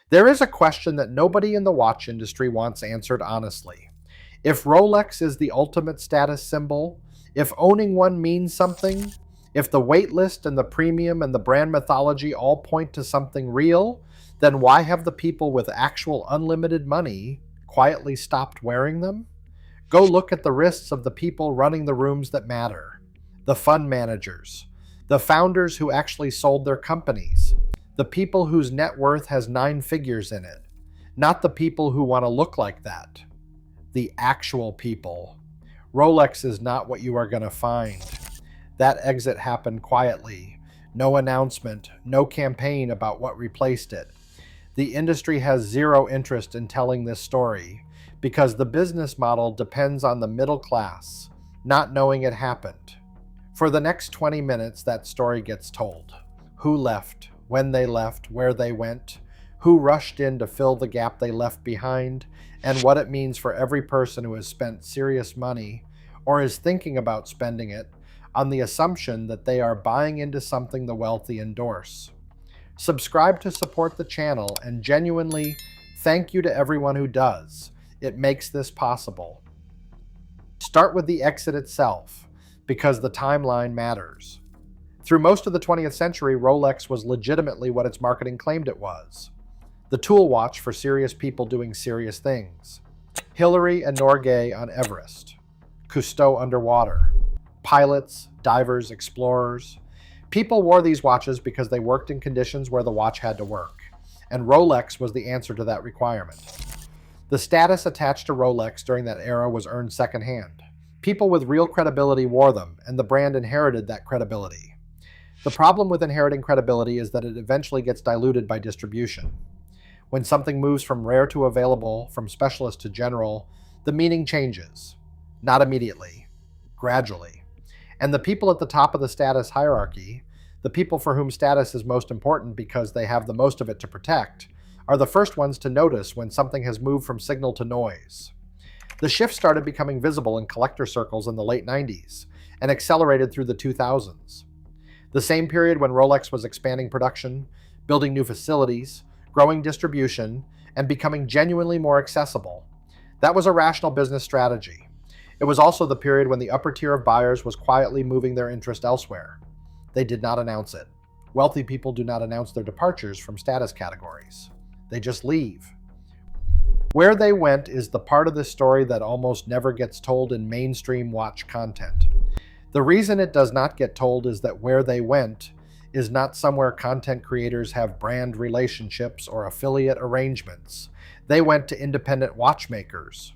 There is a question that nobody in the watch industry wants answered honestly. If Rolex is the ultimate status symbol, if owning one means something, if the waitlist and the premium and the brand mythology all point to something real, then why have the people with actual unlimited money quietly stopped wearing them? Go look at the wrists of the people running the rooms that matter. The fund managers, the founders who actually sold their companies, the people whose net worth has 9 figures in it, not the people who want to look like that. The actual people. Rolex is not what you are going to find. That exit happened quietly. No announcement, no campaign about what replaced it. The industry has zero interest in telling this story because the business model depends on the middle class not knowing it happened. For the next 20 minutes, that story gets told. Who left, when they left, where they went, who rushed in to fill the gap they left behind, and what it means for every person who has spent serious money or is thinking about spending it on the assumption that they are buying into something the wealthy endorse. Subscribe to support the channel, and genuinely thank you to everyone who does. It makes this possible. Start with the exit itself, because the timeline matters. Through most of the 20th century, Rolex was legitimately what its marketing claimed it was. The tool watch for serious people doing serious things. Hillary and Norgay on Everest. Cousteau underwater. Pilots, divers, explorers. People wore these watches because they worked in conditions where the watch had to work, and Rolex was the answer to that requirement. The status attached to Rolex during that era was earned secondhand. People with real credibility wore them, and the brand inherited that credibility. The problem with inheriting credibility is that it eventually gets diluted by distribution. When something moves from rare to available, from specialist to general, the meaning changes. Not immediately, gradually. And the people at the top of the status hierarchy, the people for whom status is most important because they have the most of it to protect, are the first ones to notice when something has moved from signal to noise. The shift started becoming visible in collector circles in the late 90s and accelerated through the 2000s. The same period when Rolex was expanding production, building new facilities, growing distribution, and becoming genuinely more accessible. That was a rational business strategy. It was also the period when the upper tier of buyers was quietly moving their interest elsewhere. They did not announce it. Wealthy people do not announce their departures from status categories. They just leave. Where they went is the part of the story that almost never gets told in mainstream watch content. The reason it does not get told is that where they went is not somewhere content creators have brand relationships or affiliate arrangements. They went to independent watchmakers.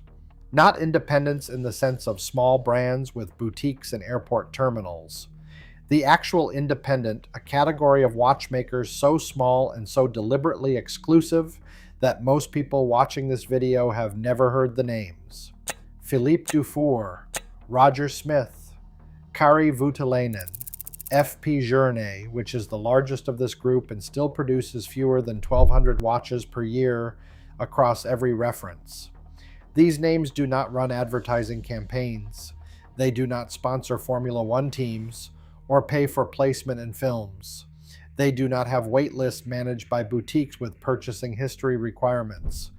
Not independents in the sense of small brands with boutiques and airport terminals. The actual independent, a category of watchmakers so small and so deliberately exclusive that most people watching this video have never heard the names. Philippe Dufour, Roger Smith, Kari Voutilainen, F.P. Journet, which is the largest of this group and still produces fewer than 1,200 watches per year across every reference. These names do not run advertising campaigns. They do not sponsor Formula One teams or pay for placement in films. They do not have wait lists managed by boutiques with purchasing history requirements.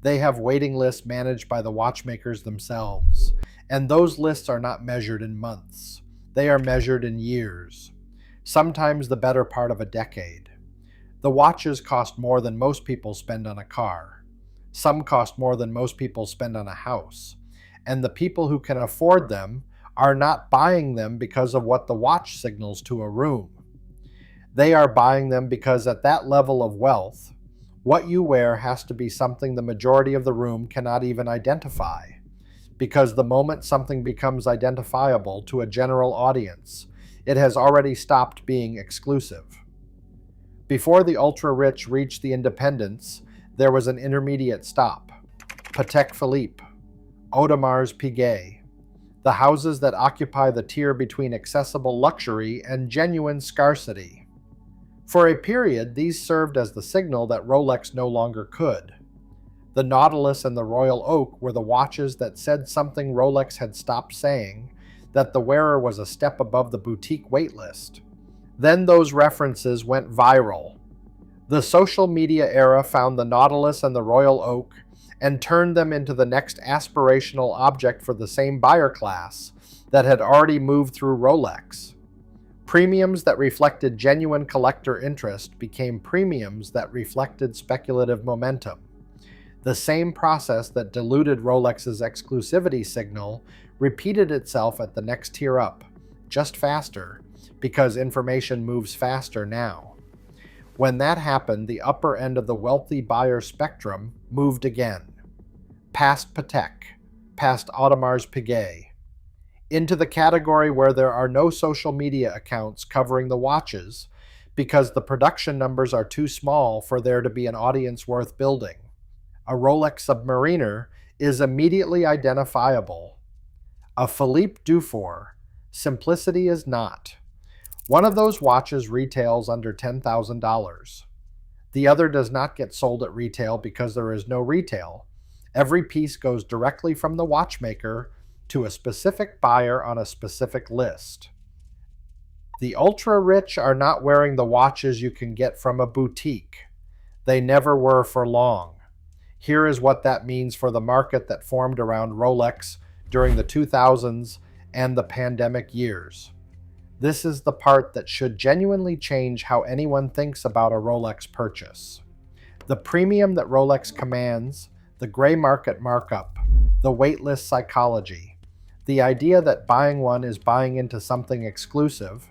They have waiting lists managed by the watchmakers themselves. And those lists are not measured in months. They are measured in years, sometimes the better part of a decade. The watches cost more than most people spend on a car. Some cost more than most people spend on a house. And the people who can afford them are not buying them because of what the watch signals to a room. They are buying them because at that level of wealth, what you wear has to be something the majority of the room cannot even identify. Because the moment something becomes identifiable to a general audience, it has already stopped being exclusive. Before the ultra-rich reached the independents, there was an intermediate stop. Patek Philippe, Audemars Piguet, the houses that occupy the tier between accessible luxury and genuine scarcity. For a period, these served as the signal that Rolex no longer could. The Nautilus and the Royal Oak were the watches that said something Rolex had stopped saying, that the wearer was a step above the boutique waitlist. Then those references went viral. The social media era found the Nautilus and the Royal Oak and turned them into the next aspirational object for the same buyer class that had already moved through Rolex. Premiums that reflected genuine collector interest became premiums that reflected speculative momentum. The same process that diluted Rolex's exclusivity signal repeated itself at the next tier up, just faster, because information moves faster now. When that happened, the upper end of the wealthy buyer spectrum moved again, past Patek, past Audemars Piguet, into the category where there are no social media accounts covering the watches because the production numbers are too small for there to be an audience worth building. A Rolex Submariner is immediately identifiable. A Philippe Dufour, simplicity is not. One of those watches retails under $10,000. The other does not get sold at retail because there is no retail. Every piece goes directly from the watchmaker to a specific buyer on a specific list. The ultra-rich are not wearing the watches you can get from a boutique. They never were for long. Here is what that means for the market that formed around Rolex during the 2000s and the pandemic years. This is the part that should genuinely change how anyone thinks about a Rolex purchase. The premium that Rolex commands, the gray market markup, the waitlist psychology, the idea that buying one is buying into something exclusive,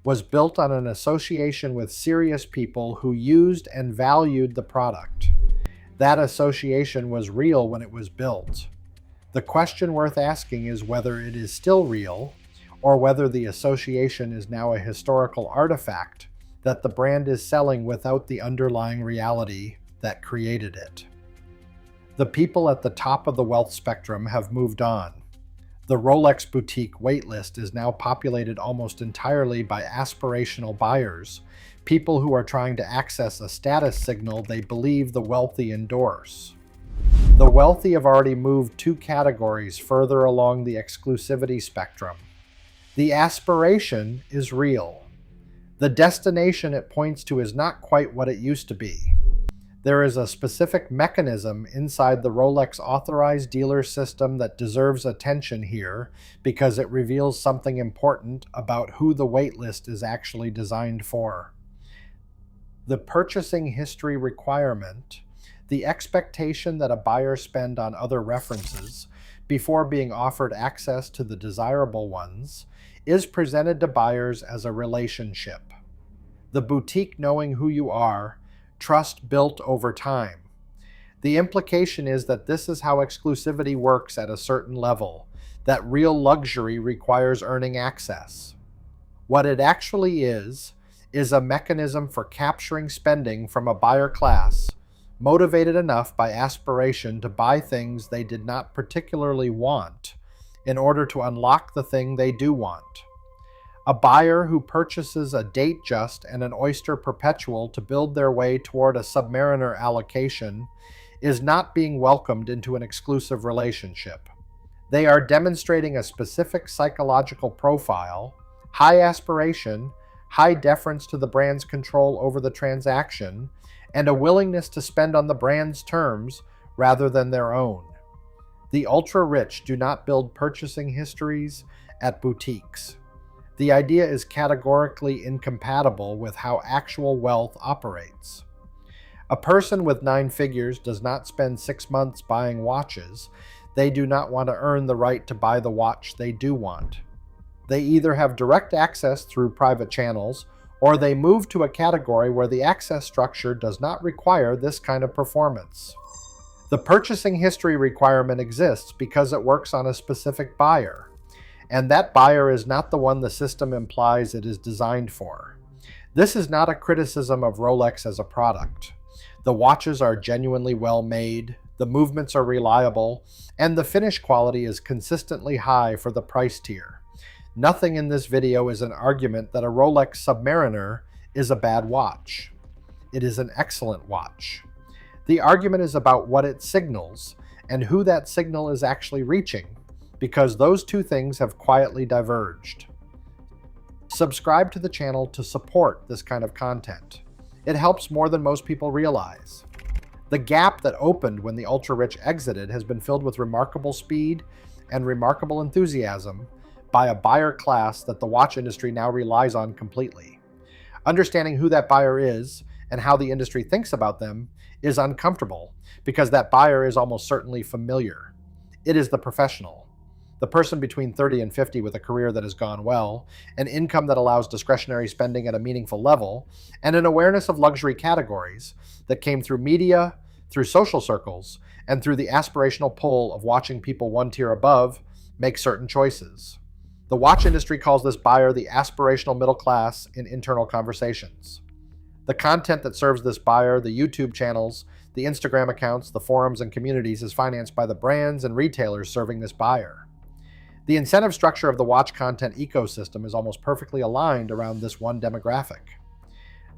was built on an association with serious people who used and valued the product. That association was real when it was built. The question worth asking is whether it is still real, or whether the association is now a historical artifact that the brand is selling without the underlying reality that created it. The people at the top of the wealth spectrum have moved on. The Rolex boutique waitlist is now populated almost entirely by aspirational buyers, people who are trying to access a status signal they believe the wealthy endorse. The wealthy have already moved 2 categories further along the exclusivity spectrum. The aspiration is real. The destination it points to is not quite what it used to be. There is a specific mechanism inside the Rolex authorized dealer system that deserves attention here because it reveals something important about who the waitlist is actually designed for. The purchasing history requirement, the expectation that a buyer spend on other references before being offered access to the desirable ones, is presented to buyers as a relationship. The boutique knowing who you are, trust built over time. The implication is that this is how exclusivity works at a certain level, that real luxury requires earning access. What it actually is a mechanism for capturing spending from a buyer class, motivated enough by aspiration to buy things they did not particularly want, in order to unlock the thing they do want. A buyer who purchases a Datejust and an Oyster Perpetual to build their way toward a Submariner allocation is not being welcomed into an exclusive relationship. They are demonstrating a specific psychological profile, high aspiration, high deference to the brand's control over the transaction, and a willingness to spend on the brand's terms rather than their own. The ultra-rich do not build purchasing histories at boutiques. The idea is categorically incompatible with how actual wealth operates. A person with 9 figures does not spend 6 months buying watches. They do not want to earn the right to buy the watch they do want. They either have direct access through private channels, or they move to a category where the access structure does not require this kind of performance. The purchasing history requirement exists because it works on a specific buyer, and that buyer is not the one the system implies it is designed for. This is not a criticism of Rolex as a product. The watches are genuinely well made, the movements are reliable, and the finish quality is consistently high for the price tier. Nothing in this video is an argument that a Rolex Submariner is a bad watch. It is an excellent watch. The argument is about what it signals and who that signal is actually reaching, because those 2 things have quietly diverged. Subscribe to the channel to support this kind of content. It helps more than most people realize. The gap that opened when the ultra-rich exited has been filled with remarkable speed and remarkable enthusiasm by a buyer class that the watch industry now relies on completely. Understanding who that buyer is and how the industry thinks about them is uncomfortable because that buyer is almost certainly familiar. It is the professional, the person between 30 and 50 with a career that has gone well, an income that allows discretionary spending at a meaningful level, and an awareness of luxury categories that came through media, through social circles, and through the aspirational pull of watching people one tier above make certain choices. The watch industry calls this buyer the aspirational middle class in internal conversations. The content that serves this buyer, the YouTube channels, the Instagram accounts, the forums and communities, is financed by the brands and retailers serving this buyer. The incentive structure of the watch content ecosystem is almost perfectly aligned around this one demographic.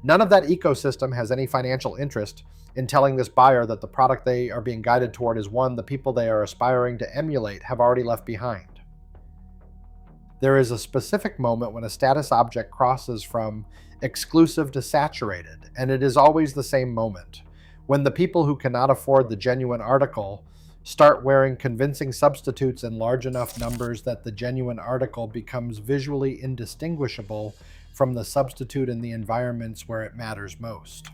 None of that ecosystem has any financial interest in telling this buyer that the product they are being guided toward is one the people they are aspiring to emulate have already left behind. There is a specific moment when a status object crosses from exclusive to saturated, and it is always the same moment, when the people who cannot afford the genuine article start wearing convincing substitutes in large enough numbers that the genuine article becomes visually indistinguishable from the substitute in the environments where it matters most.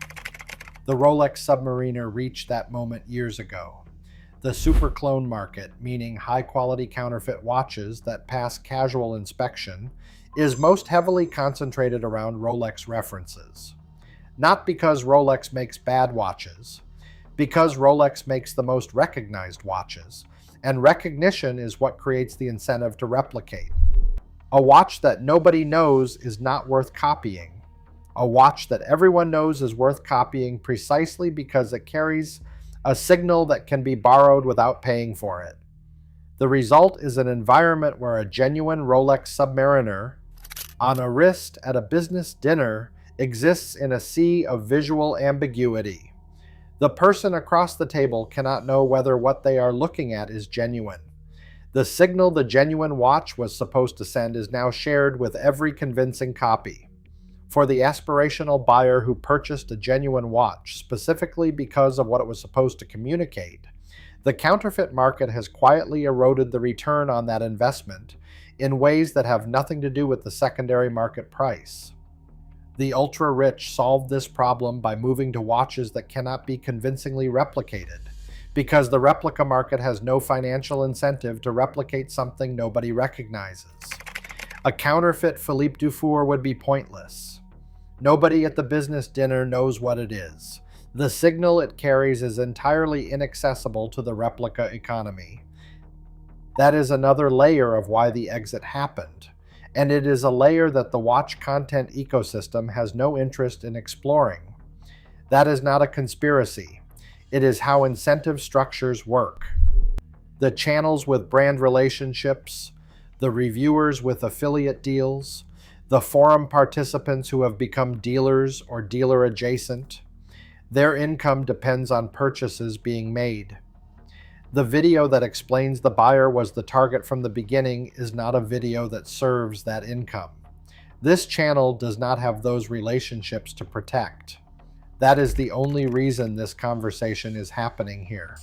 The Rolex Submariner reached that moment years ago. The super clone market, meaning high-quality counterfeit watches that pass casual inspection, is most heavily concentrated around Rolex references. Not because Rolex makes bad watches, because Rolex makes the most recognized watches, and recognition is what creates the incentive to replicate. A watch that nobody knows is not worth copying. A watch that everyone knows is worth copying precisely because it carries a signal that can be borrowed without paying for it. The result is an environment where a genuine Rolex Submariner on a wrist at a business dinner exists in a sea of visual ambiguity. The person across the table cannot know whether what they are looking at is genuine. The signal the genuine watch was supposed to send is now shared with every convincing copy. For the aspirational buyer who purchased a genuine watch specifically because of what it was supposed to communicate, the counterfeit market has quietly eroded the return on that investment in ways that have nothing to do with the secondary market price. The ultra-rich solved this problem by moving to watches that cannot be convincingly replicated, because the replica market has no financial incentive to replicate something nobody recognizes. A counterfeit Philippe Dufour would be pointless. Nobody at the business dinner knows what it is. The signal it carries is entirely inaccessible to the replica economy. That is another layer of why the exit happened, and it is a layer that the watch content ecosystem has no interest in exploring. That is not a conspiracy. It is how incentive structures work. The channels with brand relationships, the reviewers with affiliate deals, the forum participants who have become dealers or dealer adjacent, their income depends on purchases being made. The video that explains the buyer was the target from the beginning is not a video that serves that income. This channel does not have those relationships to protect. That is the only reason this conversation is happening here.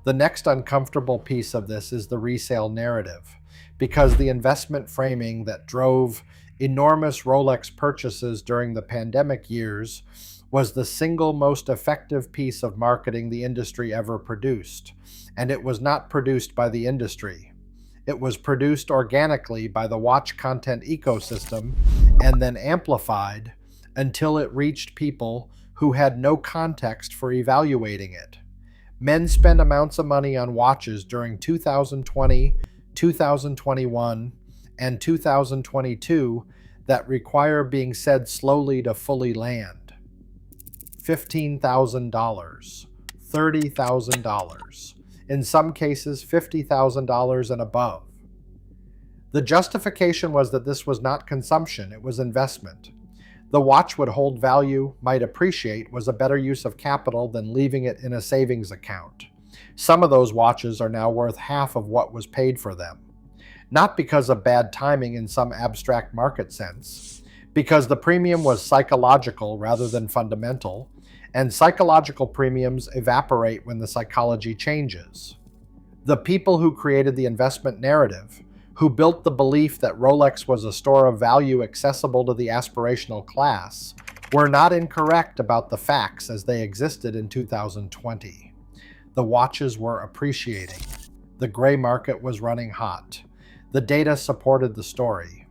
The next uncomfortable piece of this is the resale narrative, because the investment framing that drove enormous Rolex purchases during the pandemic years was the single most effective piece of marketing the industry ever produced. And it was not produced by the industry. It was produced organically by the watch content ecosystem and then amplified until it reached people who had no context for evaluating it. Men spend amounts of money on watches during 2020, 2021, and 2022 that require being said slowly to fully land. $15,000, $30,000, in some cases $50,000 and above. The justification was that this was not consumption, it was investment. The watch would hold value, might appreciate, was a better use of capital than leaving it in a savings account. Some of those watches are now worth half of what was paid for them. Not because of bad timing in some abstract market sense, because the premium was psychological rather than fundamental, and psychological premiums evaporate when the psychology changes. The people who created the investment narrative, who built the belief that Rolex was a store of value accessible to the aspirational class, were not incorrect about the facts as they existed in 2020. The watches were appreciating. The gray market was running hot. The data supported the story.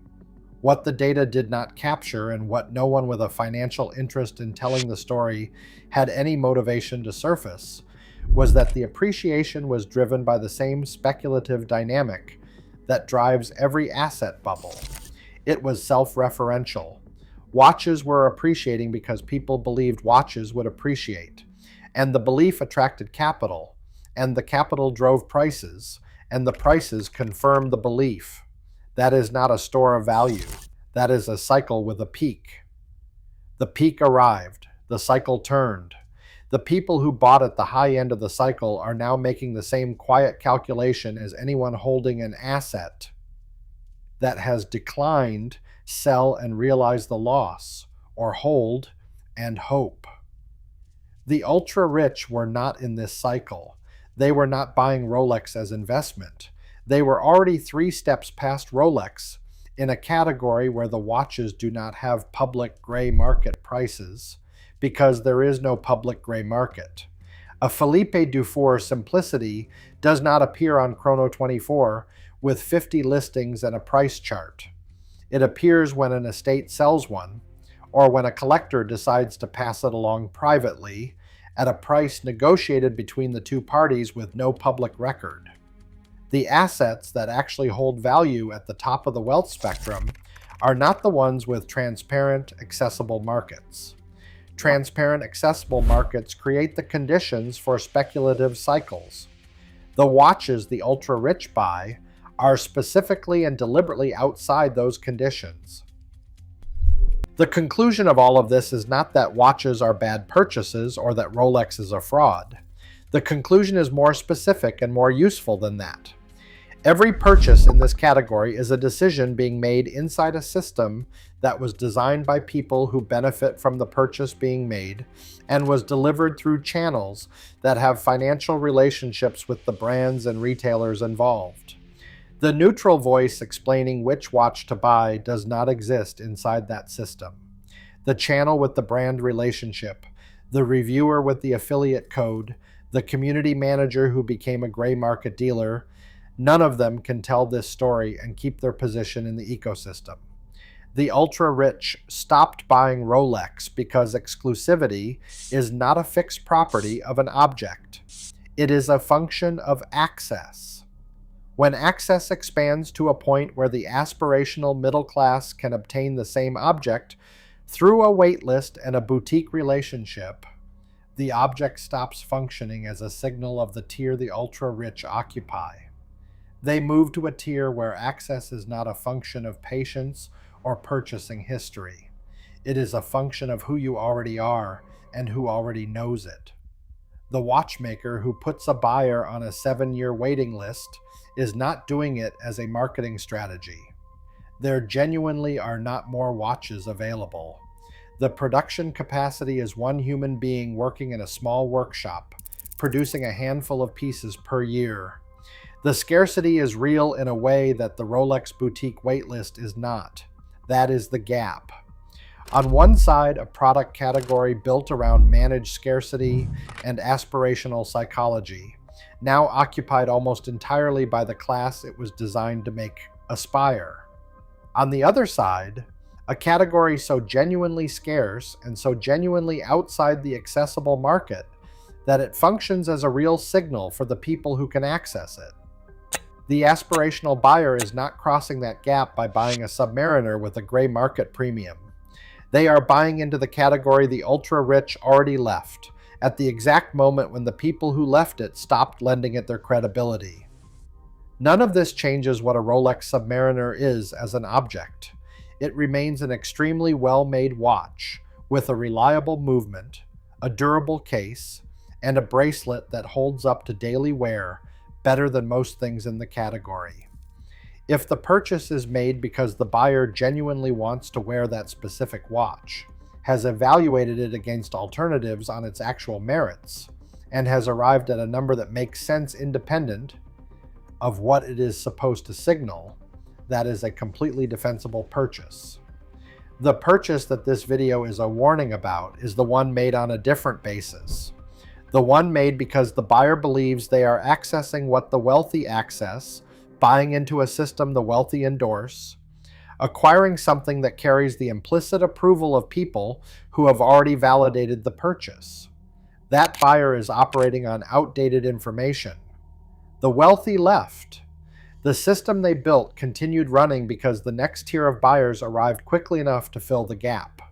What the data did not capture, and what no one with a financial interest in telling the story had any motivation to surface, was that the appreciation was driven by the same speculative dynamic that drives every asset bubble. It was self-referential. Watches were appreciating because people believed watches would appreciate, and the belief attracted capital, and the capital drove prices, and the prices confirmed the belief. That is not a store of value. That is a cycle with a peak. The peak arrived. The cycle turned. The people who bought at the high end of the cycle are now making the same quiet calculation as anyone holding an asset that has declined, sell and realize the loss, or hold and hope. The ultra-rich were not in this cycle. They were not buying Rolex as investment. They were already 3 steps past Rolex in a category where the watches do not have public gray market prices because there is no public gray market. A Philippe Dufour simplicity does not appear on Chrono24 with 50 listings and a price chart. It appears when an estate sells one, or when a collector decides to pass it along privately at a price negotiated between the two parties with no public record. The assets that actually hold value at the top of the wealth spectrum are not the ones with transparent, accessible markets. Transparent, accessible markets create the conditions for speculative cycles. The watches the ultra-rich buy are specifically and deliberately outside those conditions. The conclusion of all of this is not that watches are bad purchases or that Rolex is a fraud. The conclusion is more specific and more useful than that. Every purchase in this category is a decision being made inside a system that was designed by people who benefit from the purchase being made and was delivered through channels that have financial relationships with the brands and retailers involved. The neutral voice explaining which watch to buy does not exist inside that system. The channel with the brand relationship, the reviewer with the affiliate code, the community manager who became a gray market dealer, none of them can tell this story and keep their position in the ecosystem. The ultra-rich stopped buying Rolex because exclusivity is not a fixed property of an object. It is a function of access. When access expands to a point where the aspirational middle class can obtain the same object through a waitlist and a boutique relationship, the object stops functioning as a signal of the tier the ultra-rich occupy. They move to a tier where access is not a function of patience or purchasing history. It is a function of who you already are and who already knows it. The watchmaker who puts a buyer on a 7-year waiting list is not doing it as a marketing strategy. There genuinely are not more watches available. The production capacity is one human being working in a small workshop, producing a handful of pieces per year. The scarcity is real in a way that the Rolex boutique waitlist is not. That is the gap. On one side, a product category built around managed scarcity and aspirational psychology, now occupied almost entirely by the class it was designed to make aspire. On the other side, a category so genuinely scarce and so genuinely outside the accessible market that it functions as a real signal for the people who can access it. The aspirational buyer is not crossing that gap by buying a Submariner with a gray market premium. They are buying into the category the ultra-rich already left, at the exact moment when the people who left it stopped lending it their credibility. None of this changes what a Rolex Submariner is as an object. It remains an extremely well-made watch, with a reliable movement, a durable case, and a bracelet that holds up to daily wear better than most things in the category. If the purchase is made because the buyer genuinely wants to wear that specific watch, has evaluated it against alternatives on its actual merits, and has arrived at a number that makes sense independent of what it is supposed to signal, that is a completely defensible purchase. The purchase that this video is a warning about is the one made on a different basis. The one made because the buyer believes they are accessing what the wealthy access, buying into a system the wealthy endorse, acquiring something that carries the implicit approval of people who have already validated the purchase. That buyer is operating on outdated information. The wealthy left. The system they built continued running because the next tier of buyers arrived quickly enough to fill the gap.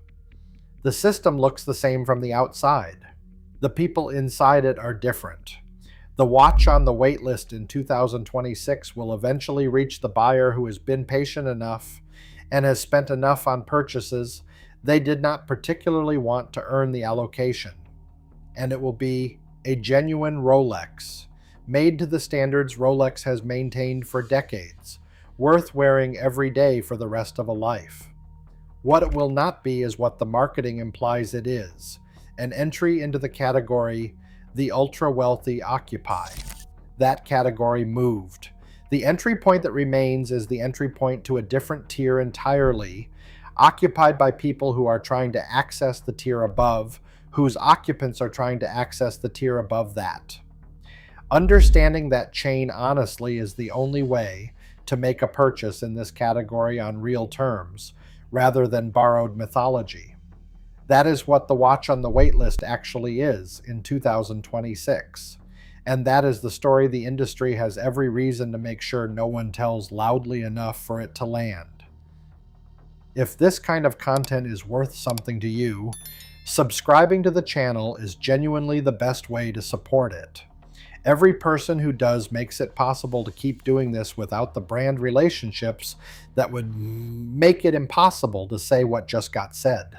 The system looks the same from the outside. The people inside it are different. The watch on the waitlist in 2026 will eventually reach the buyer who has been patient enough and has spent enough on purchases they did not particularly want to earn the allocation. And it will be a genuine Rolex, made to the standards Rolex has maintained for decades, worth wearing every day for the rest of a life. What it will not be is what the marketing implies it is, an entry into the category the ultra-wealthy occupy. That category moved. The entry point that remains is the entry point to a different tier entirely, occupied by people who are trying to access the tier above, whose occupants are trying to access the tier above that. Understanding that chain honestly is the only way to make a purchase in this category on real terms, rather than borrowed mythology. That is what the watch on the waitlist actually is in 2026. And that is the story the industry has every reason to make sure no one tells loudly enough for it to land. If this kind of content is worth something to you, subscribing to the channel is genuinely the best way to support it. Every person who does makes it possible to keep doing this without the brand relationships that would make it impossible to say what just got said.